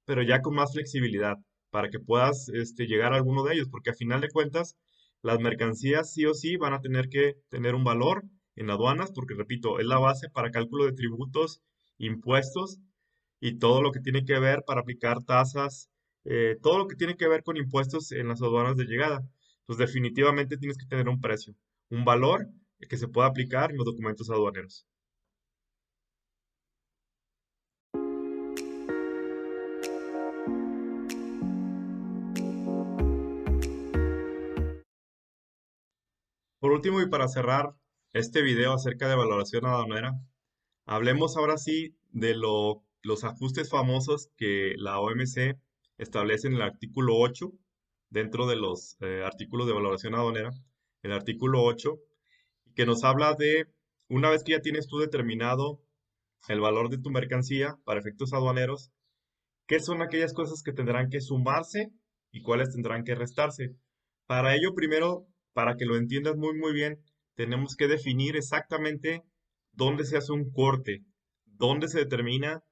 pero ya con más flexibilidad para que puedas llegar a alguno de ellos, porque a final de cuentas, las mercancías sí o sí van a tener que tener un valor en aduanas, porque repito, es la base para cálculo de tributos, impuestos y todo lo que tiene que ver para aplicar tasas, todo lo que tiene que ver con impuestos en las aduanas de llegada. Entonces, definitivamente tienes que tener un precio, un valor que se pueda aplicar en los documentos aduaneros. Por último, y para cerrar este video acerca de valoración aduanera, hablemos ahora sí de los ajustes famosos que la OMC establece en el artículo 8, dentro de los artículos de valoración aduanera, el artículo 8, que nos habla de, una vez que ya tienes tú determinado el valor de tu mercancía para efectos aduaneros, ¿qué son aquellas cosas que tendrán que sumarse y cuáles tendrán que restarse? Para ello, primero, para que lo entiendas muy bien, tenemos que definir exactamente dónde se hace un corte, dónde se determina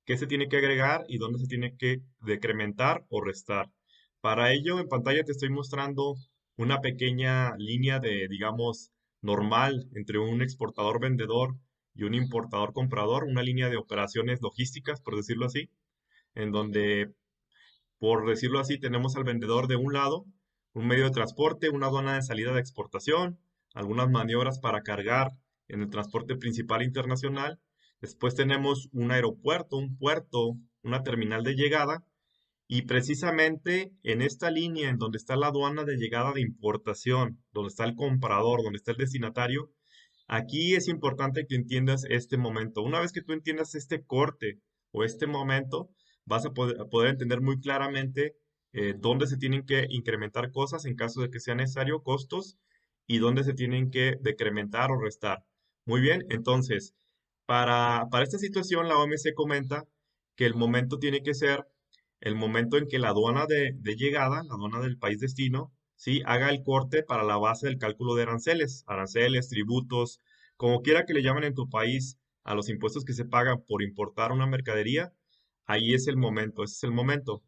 qué se tiene que agregar y dónde se tiene que decrementar o restar. Para ello, en pantalla te estoy mostrando una pequeña línea de, digamos, normal entre un exportador vendedor y un importador comprador, una línea de operaciones logísticas, por decirlo así, en donde, por decirlo así, tenemos al vendedor de un lado, un medio de transporte, una aduana de salida de exportación, algunas maniobras para cargar en el transporte principal internacional. Después tenemos un aeropuerto, un puerto, una terminal de llegada. Y precisamente en esta línea en donde está la aduana de llegada de importación, donde está el comprador, donde está el destinatario, aquí es importante que entiendas este momento. Una vez que tú entiendas este corte o este momento, vas a poder entender muy claramente dónde se tienen que incrementar cosas en caso de que sea necesario, costos, y dónde se tienen que decrementar o restar. Muy bien, entonces, para esta situación, la OMC comenta que el momento tiene que ser el momento en que la aduana de llegada, la aduana del país destino, ¿sí? Haga el corte para la base del cálculo de aranceles, tributos, como quiera que le llamen en tu país a los impuestos que se pagan por importar una mercadería, ahí es el momento, ese es el momento.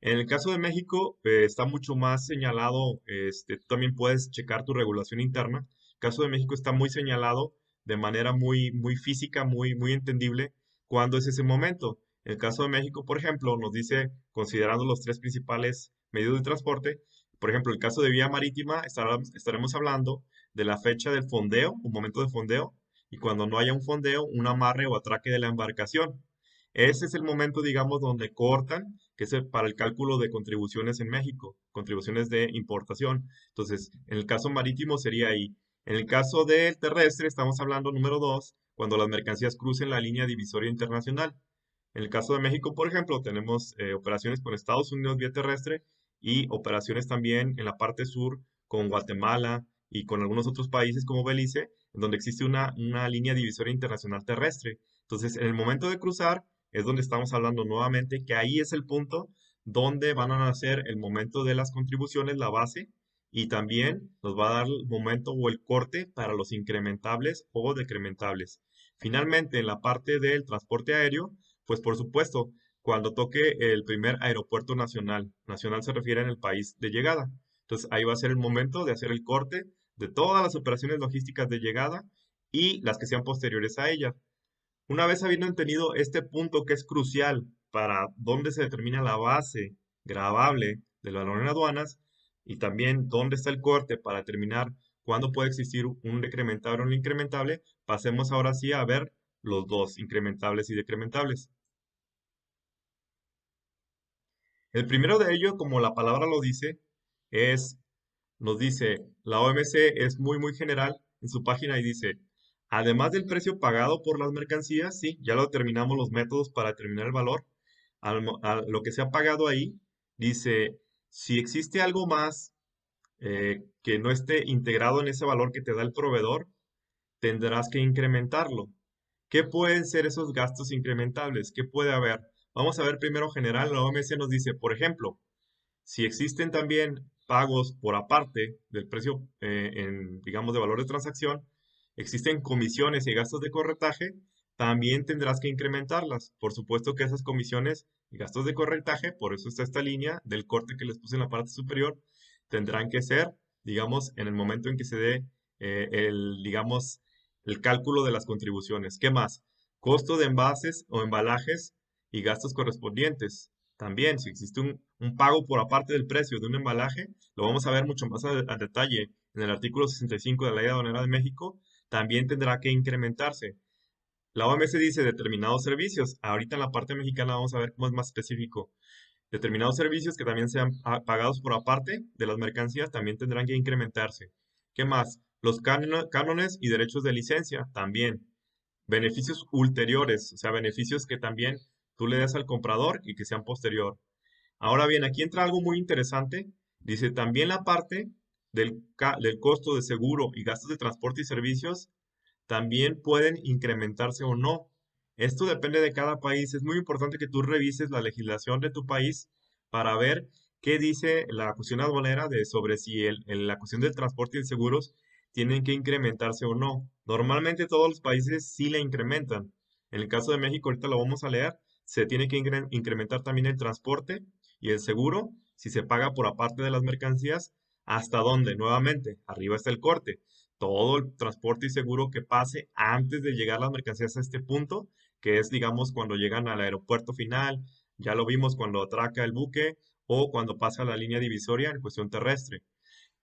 En el caso de México, está mucho más señalado, tú también puedes checar tu regulación interna. El caso de México está muy señalado de manera muy física, muy entendible, cuándo es ese momento. En el caso de México, por ejemplo, nos dice, considerando los tres principales medios de transporte, por ejemplo, el caso de vía marítima, estaremos hablando de la fecha del fondeo, un momento de fondeo, y cuando no haya un fondeo, un amarre o atraque de la embarcación. Ese es el momento, digamos, donde cortan, que es para el cálculo de contribuciones en México, contribuciones de importación. Entonces, en el caso marítimo sería ahí. En el caso del terrestre, estamos hablando número dos, cuando las mercancías crucen la línea divisoria internacional. En el caso de México, por ejemplo, tenemos operaciones con Estados Unidos vía terrestre y operaciones también en la parte sur con Guatemala, y con algunos otros países como Belice, en donde existe una línea divisoria internacional terrestre. Entonces, en el momento de cruzar, es donde estamos hablando nuevamente que ahí es el punto donde van a nacer el momento de las contribuciones, la base, y también nos va a dar el momento o el corte para los incrementables o decrementables. Finalmente, en la parte del transporte aéreo, pues por supuesto, cuando toque el primer aeropuerto nacional, nacional se refiere en el país de llegada. Entonces ahí va a ser el momento de hacer el corte de todas las operaciones logísticas de llegada y las que sean posteriores a ella. Una vez habiendo entendido este punto que es crucial para dónde se determina la base gravable del valor en aduanas y también dónde está el corte para determinar cuándo puede existir un decrementable o un incrementable, pasemos ahora sí a ver los dos, incrementables y decrementables. El primero de ellos, como la palabra lo dice, nos dice, la OMC es muy general en su página y dice, además del precio pagado por las mercancías, sí, ya lo determinamos los métodos para determinar el valor, a lo que se ha pagado ahí, dice, si existe algo más que no esté integrado en ese valor que te da el proveedor, tendrás que incrementarlo. ¿Qué pueden ser esos gastos incrementables? ¿Qué puede haber? Vamos a ver primero general, la OMC nos dice, por ejemplo, si existen también pagos por aparte del precio, digamos, de valor de transacción, existen comisiones y gastos de corretaje, también tendrás que incrementarlas. Por supuesto que esas comisiones y gastos de corretaje, por eso está esta línea del corte que les puse en la parte superior, tendrán que ser, digamos, en el momento en que se dé digamos, el cálculo de las contribuciones. ¿Qué más? Costo de envases o embalajes y gastos correspondientes. También, si existe un pago por aparte del precio de un embalaje, lo vamos a ver mucho más a detalle en el artículo 65 de la Ley Aduanera de México, también tendrá que incrementarse. La OMS dice determinados servicios. Ahorita en la parte mexicana vamos a ver cómo es más específico. Determinados servicios que también sean pagados por aparte de las mercancías también tendrán que incrementarse. ¿Qué más? Los cánones y derechos de licencia también. Beneficios ulteriores, o sea, beneficios que también tú le das al comprador y que sean posterior. Ahora bien, aquí entra algo muy interesante. Dice también la parte del costo de seguro y gastos de transporte y servicios también pueden incrementarse o no. Esto depende de cada país. Es muy importante que tú revises la legislación de tu país para ver qué dice la cuestión aduanera de sobre si la cuestión del transporte y de seguros tienen que incrementarse o no. Normalmente todos los países sí le incrementan. En el caso de México, ahorita lo vamos a leer, se tiene que incrementar también el transporte y el seguro si se paga por aparte de las mercancías. ¿Hasta dónde? Nuevamente, arriba está el corte todo el transporte y seguro que pase antes de llegar las mercancías a este punto, que es, digamos, cuando llegan al aeropuerto final, ya lo vimos cuando atraca el buque o cuando pasa la línea divisoria en cuestión terrestre.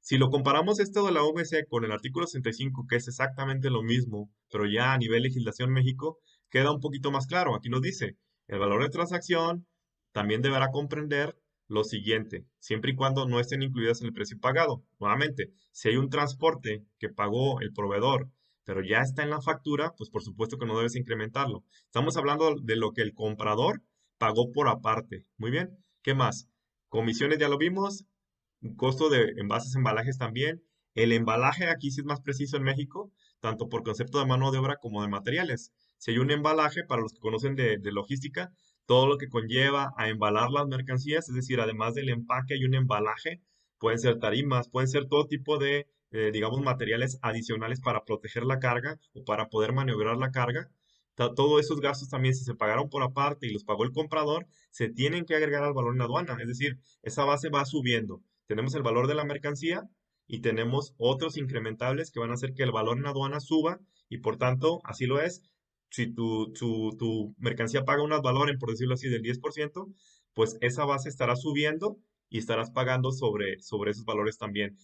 Si lo comparamos esto de la OMC con el artículo 65, que es exactamente lo mismo, pero ya a nivel legislación México, queda un poquito más claro. Aquí nos dice, el valor de transacción también deberá comprender lo siguiente, siempre y cuando no estén incluidas en el precio pagado. Nuevamente, si hay un transporte que pagó el proveedor, pero ya está en la factura, pues por supuesto que no debes incrementarlo. Estamos hablando de lo que el comprador pagó por aparte. Muy bien. ¿Qué más? Comisiones ya lo vimos, costo de envases, embalajes también. El embalaje aquí sí es más preciso en México, tanto por concepto de mano de obra como de materiales. Si hay un embalaje, para los que conocen de logística, todo lo que conlleva a embalar las mercancías, es decir, además del empaque hay un embalaje, pueden ser tarimas, pueden ser todo tipo de, digamos, materiales adicionales para proteger la carga o para poder maniobrar la carga. Todos esos gastos también, si se pagaron por aparte y los pagó el comprador, se tienen que agregar al valor en aduana, es decir, esa base va subiendo. Tenemos el valor de la mercancía y tenemos otros incrementables que van a hacer que el valor en aduana suba y por tanto, así lo es. Si tu mercancía paga un valor, por decirlo así, del 10%, pues esa base estará subiendo y estarás pagando sobre esos valores también.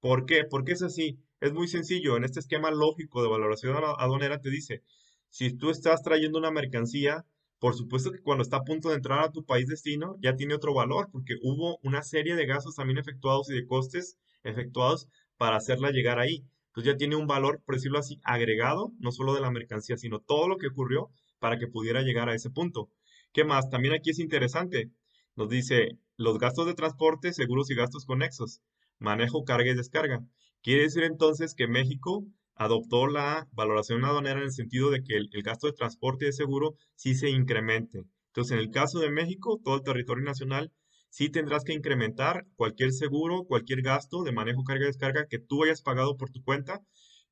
¿Por qué? Porque es así. Es muy sencillo. En este esquema lógico de valoración aduanera te dice, si tú estás trayendo una mercancía, por supuesto que cuando está a punto de entrar a tu país destino ya tiene otro valor, porque hubo una serie de gastos también efectuados y de costes efectuados para hacerla llegar ahí. Entonces ya tiene un valor, por decirlo así, agregado, no solo de la mercancía, sino todo lo que ocurrió para que pudiera llegar a ese punto. ¿Qué más? También aquí es interesante. Nos dice los gastos de transporte, seguros y gastos conexos, manejo, carga y descarga. Quiere decir entonces que México adoptó la valoración aduanera en el sentido de que el gasto de transporte y de seguro sí se incremente. Entonces, en el caso de México, todo el territorio nacional, sí tendrás que incrementar cualquier seguro, cualquier gasto de manejo, carga y descarga que tú hayas pagado por tu cuenta,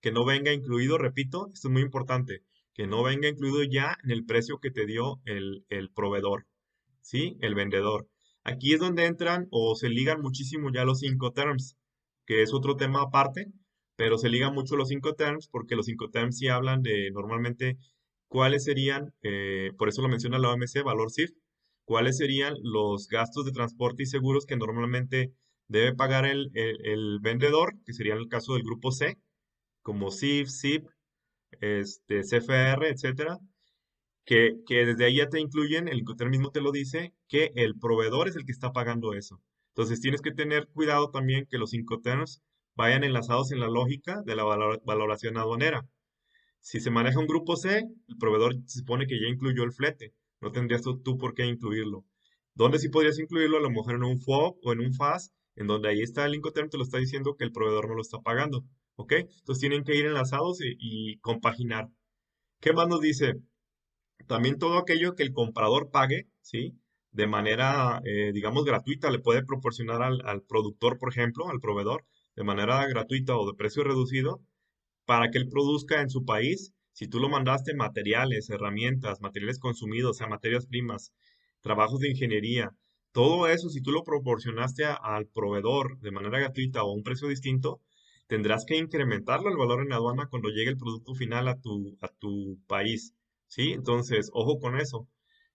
que no venga incluido, repito, esto es muy importante, que no venga incluido ya en el precio que te dio el proveedor, ¿sí? El vendedor. Aquí es donde entran o se ligan muchísimo ya los Incoterms, que es otro tema aparte, pero se ligan mucho los Incoterms porque los Incoterms sí hablan de normalmente cuáles serían, por eso lo menciona la OMC, valor CIF, cuáles serían los gastos de transporte y seguros que normalmente debe pagar el vendedor, que sería en el caso del grupo C, como CIF, CIP, CFR, etcétera, que desde ahí ya te incluyen, el Incoterm mismo te lo dice, que el proveedor es el que está pagando eso. Entonces tienes que tener cuidado también que los Incoterms vayan enlazados en la lógica de la valoración aduanera. Si se maneja un grupo C, el proveedor se supone que ya incluyó el flete, no tendrías tú por qué incluirlo. ¿Dónde sí podrías incluirlo? A lo mejor en un FOB o en un FAS, en donde ahí está el Incoterm, te lo está diciendo que el proveedor no lo está pagando. ¿Ok? Entonces tienen que ir enlazados y compaginar. ¿Qué más nos dice? También todo aquello que el comprador pague, ¿sí? De manera, digamos, gratuita, le puede proporcionar al productor, por ejemplo, al proveedor, de manera gratuita o de precio reducido, para que él produzca en su país. Si tú lo mandaste materiales, herramientas, materiales consumidos, o sea, materias primas, trabajos de ingeniería, todo eso, si tú lo proporcionaste al proveedor de manera gratuita o a un precio distinto, tendrás que incrementarlo el valor en aduana cuando llegue el producto final a tu país. ¿Sí? Entonces, ojo con eso.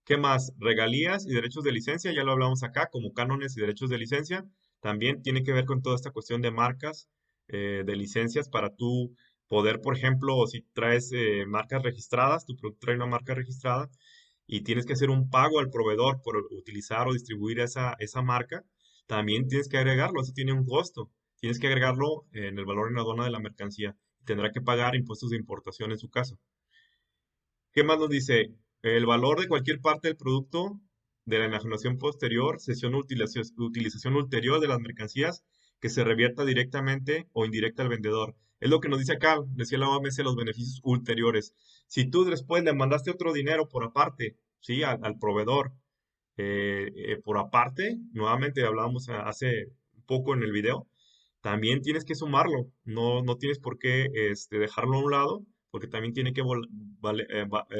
¿Qué más? Regalías y derechos de licencia, ya lo hablamos acá, como cánones y derechos de licencia. También tiene que ver con toda esta cuestión de marcas, de licencias para tú poder, por ejemplo, si traes marcas registradas, tu producto trae una marca registrada y tienes que hacer un pago al proveedor por utilizar o distribuir esa marca, también tienes que agregarlo, eso tiene un costo. Tienes que agregarlo en el valor en aduana de la mercancía. Tendrá que pagar impuestos de importación en su caso. ¿Qué más nos dice? El valor de cualquier parte del producto de la enajenación posterior, cesión o utilización ulterior de las mercancías que se revierta directamente o indirecta al vendedor. Es lo que nos dice acá, decía la OMC, los beneficios ulteriores. Si tú después le mandaste otro dinero por aparte, ¿sí? Al proveedor, por aparte, nuevamente hablábamos hace poco en el video, también tienes que sumarlo, no tienes por qué dejarlo a un lado, porque también tiene que,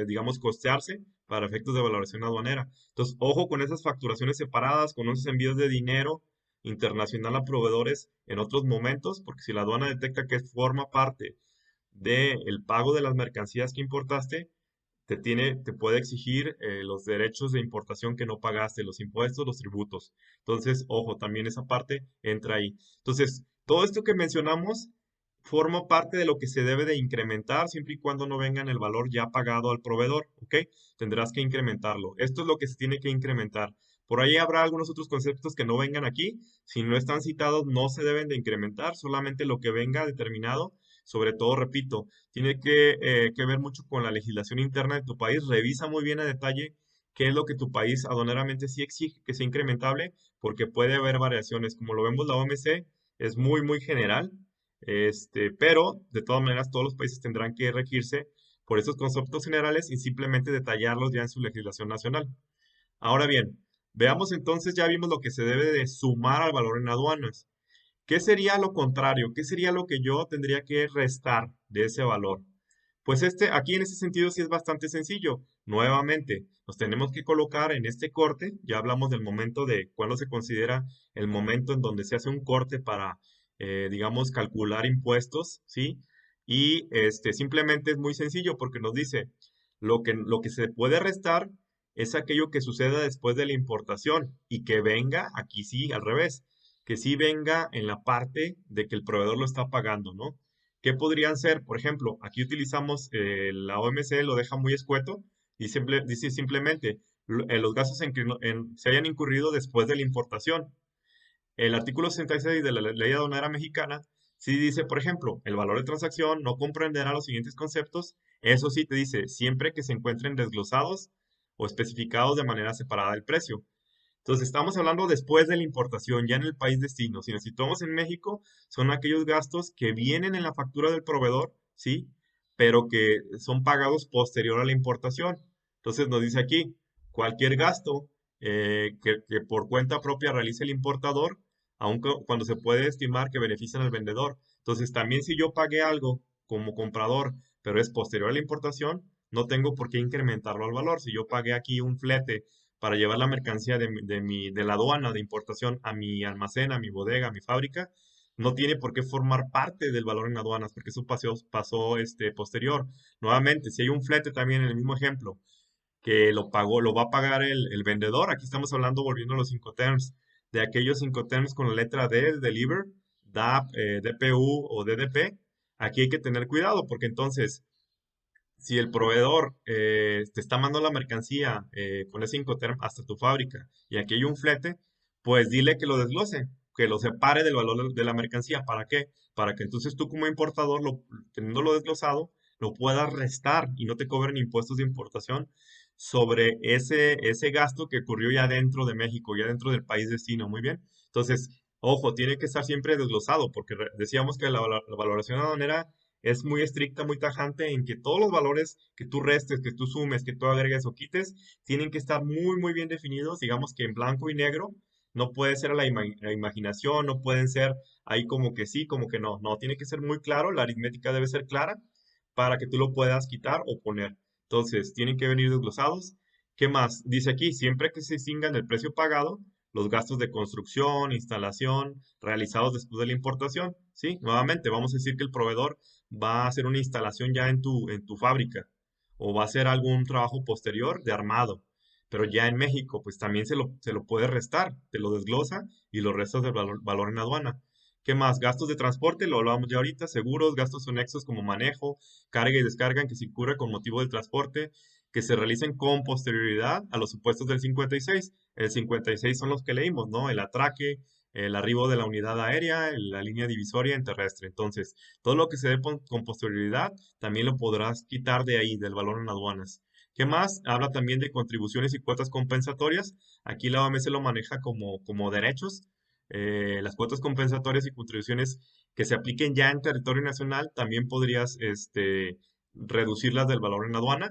digamos, costearse para efectos de valoración aduanera. Entonces, ojo con esas facturaciones separadas, con esos envíos de dinero internacional a proveedores en otros momentos, porque si la aduana detecta que forma parte del pago de las mercancías que importaste, te puede exigir los derechos de importación que no pagaste, los impuestos, los tributos. Entonces, ojo, también esa parte entra ahí. Entonces, todo esto que mencionamos forma parte de lo que se debe de incrementar siempre y cuando no venga en el valor ya pagado al proveedor, ¿ok? Tendrás que incrementarlo. Esto es lo que se tiene que incrementar. Por ahí habrá algunos otros conceptos que no vengan aquí. Si no están citados, no se deben de incrementar, solamente lo que venga determinado. Sobre todo, repito, tiene que ver mucho con la legislación interna de tu país. Revisa muy bien a detalle qué es lo que tu país aduaneramente sí exige que sea incrementable, porque puede haber variaciones. Como lo vemos, la OMC es muy, muy general, pero de todas maneras todos los países tendrán que regirse por esos conceptos generales y simplemente detallarlos ya en su legislación nacional. Ahora bien, veamos entonces, ya vimos lo que se debe de sumar al valor en aduanas. ¿Qué sería lo contrario? ¿Qué sería lo que yo tendría que restar de ese valor? Pues aquí en ese sentido sí es bastante sencillo. Nuevamente, nos tenemos que colocar en este corte. Ya hablamos del momento de cuándo se considera el momento en donde se hace un corte para, digamos, calcular impuestos, ¿sí? Y simplemente es muy sencillo porque nos dice lo que se puede restar es aquello que suceda después de la importación y que venga, aquí sí, al revés, que sí venga en la parte de que el proveedor lo está pagando, ¿no? ¿Qué podrían ser? Por ejemplo, aquí utilizamos la OMC, lo deja muy escueto y dice simplemente los gastos se hayan incurrido después de la importación. El artículo 66 de la Ley Aduanera Mexicana sí dice, por ejemplo, el valor de transacción no comprenderá los siguientes conceptos. Eso sí te dice, siempre que se encuentren desglosados o especificados de manera separada del precio. Entonces, estamos hablando después de la importación, ya en el país destino. Si nos situamos en México, son aquellos gastos que vienen en la factura del proveedor, ¿sí? Pero que son pagados posterior a la importación. Entonces, nos dice aquí, cualquier gasto que por cuenta propia realice el importador, aun cuando se puede estimar que benefician al vendedor. Entonces, también si yo pagué algo como comprador, pero es posterior a la importación, no tengo por qué incrementarlo al valor. Si yo pagué aquí un flete para llevar la mercancía de la aduana de importación a mi almacén, a mi bodega, a mi fábrica, no tiene por qué formar parte del valor en aduanas, porque eso pasó posterior. Nuevamente, si hay un flete también en el mismo ejemplo, que lo pagó, lo va a pagar el vendedor, aquí estamos hablando, volviendo a los Incoterms, de aquellos Incoterms con la letra D, Deliver, DAP, DPU o DDP, aquí hay que tener cuidado, porque entonces si el proveedor te está mandando la mercancía con ese Incoterm hasta tu fábrica y aquí hay un flete, pues dile que lo desglose, que lo separe del valor de la mercancía. ¿Para qué? Para que entonces tú como importador, teniéndolo desglosado, lo puedas restar y no te cobren impuestos de importación sobre ese gasto que ocurrió ya dentro de México, ya dentro del país destino. Muy bien. Entonces, ojo, tiene que estar siempre desglosado porque decíamos que la valoración aduanera es muy estricta, muy tajante en que todos los valores que tú restes, que tú sumes, que tú agregues o quites, tienen que estar muy, muy bien definidos, digamos que en blanco y negro. No puede ser a la imaginación, no pueden ser ahí como que sí, como que no. No, tiene que ser muy claro, la aritmética debe ser clara para que tú lo puedas quitar o poner. Entonces, tienen que venir desglosados. ¿Qué más? Dice aquí, siempre que se distingan del precio pagado, los gastos de construcción, instalación, realizados después de la importación. Sí, nuevamente, vamos a decir que el proveedor va a hacer una instalación ya en tu fábrica o va a hacer algún trabajo posterior de armado. Pero ya en México, pues también se lo puede restar, te lo desglosa y lo restas del valor en aduana. ¿Qué más? Gastos de transporte, lo hablábamos ya ahorita, seguros, gastos anexos como manejo, carga y descarga que se incurre con motivo del transporte, que se realicen con posterioridad a los supuestos del 56. El 56 son los que leímos, ¿no? El atraque, el arribo de la unidad aérea, la línea divisoria en terrestre. Entonces, todo lo que se dé con posterioridad también lo podrás quitar de ahí, del valor en aduanas. ¿Qué más? Habla también de contribuciones y cuotas compensatorias. Aquí la OMS lo maneja como derechos. Las cuotas compensatorias y contribuciones que se apliquen ya en territorio nacional, también podrías reducirlas del valor en aduana.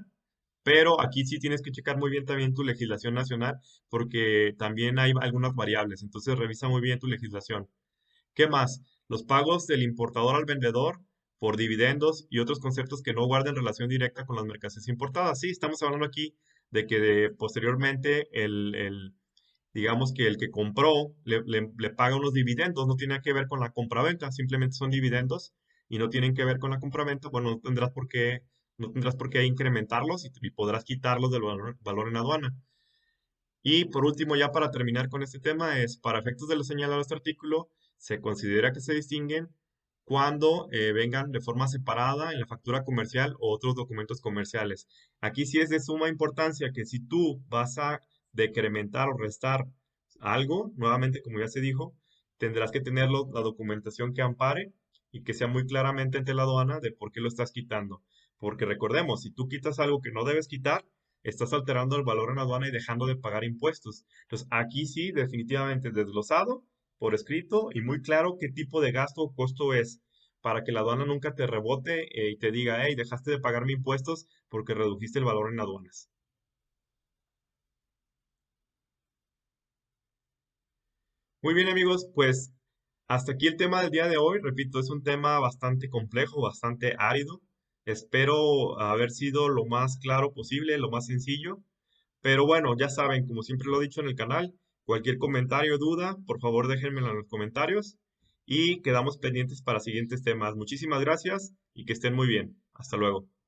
Pero aquí sí tienes que checar muy bien también tu legislación nacional, porque también hay algunas variables. Entonces revisa muy bien tu legislación. ¿Qué más? Los pagos del importador al vendedor por dividendos y otros conceptos que no guarden relación directa con las mercancías importadas. Sí, estamos hablando aquí de que posteriormente digamos que el que compró le paga unos dividendos, no tiene que ver con la compraventa, simplemente son dividendos y no tienen que ver con la compraventa. Bueno, no tendrás por qué incrementarlos y podrás quitarlos del valor en aduana. Y por último, ya para terminar con este tema, es para efectos de lo señalado en este artículo, se considera que se distinguen cuando vengan de forma separada en la factura comercial o otros documentos comerciales. Aquí sí es de suma importancia que si tú vas a decrementar o restar algo, nuevamente, como ya se dijo, tendrás que tener la documentación que ampare y que sea muy claramente ante la aduana de por qué lo estás quitando. Porque recordemos, si tú quitas algo que no debes quitar, estás alterando el valor en aduana y dejando de pagar impuestos. Entonces, aquí sí, definitivamente desglosado, por escrito y muy claro qué tipo de gasto o costo es, para que la aduana nunca te rebote y te diga, hey, dejaste de pagarme impuestos porque redujiste el valor en aduanas. Muy bien, amigos, pues hasta aquí el tema del día de hoy. Repito, es un tema bastante complejo, bastante árido. Espero haber sido lo más claro posible, lo más sencillo. Pero bueno, ya saben, como siempre lo he dicho en el canal, cualquier comentario o duda, por favor déjenmelo en los comentarios y quedamos pendientes para siguientes temas. Muchísimas gracias y que estén muy bien. Hasta luego.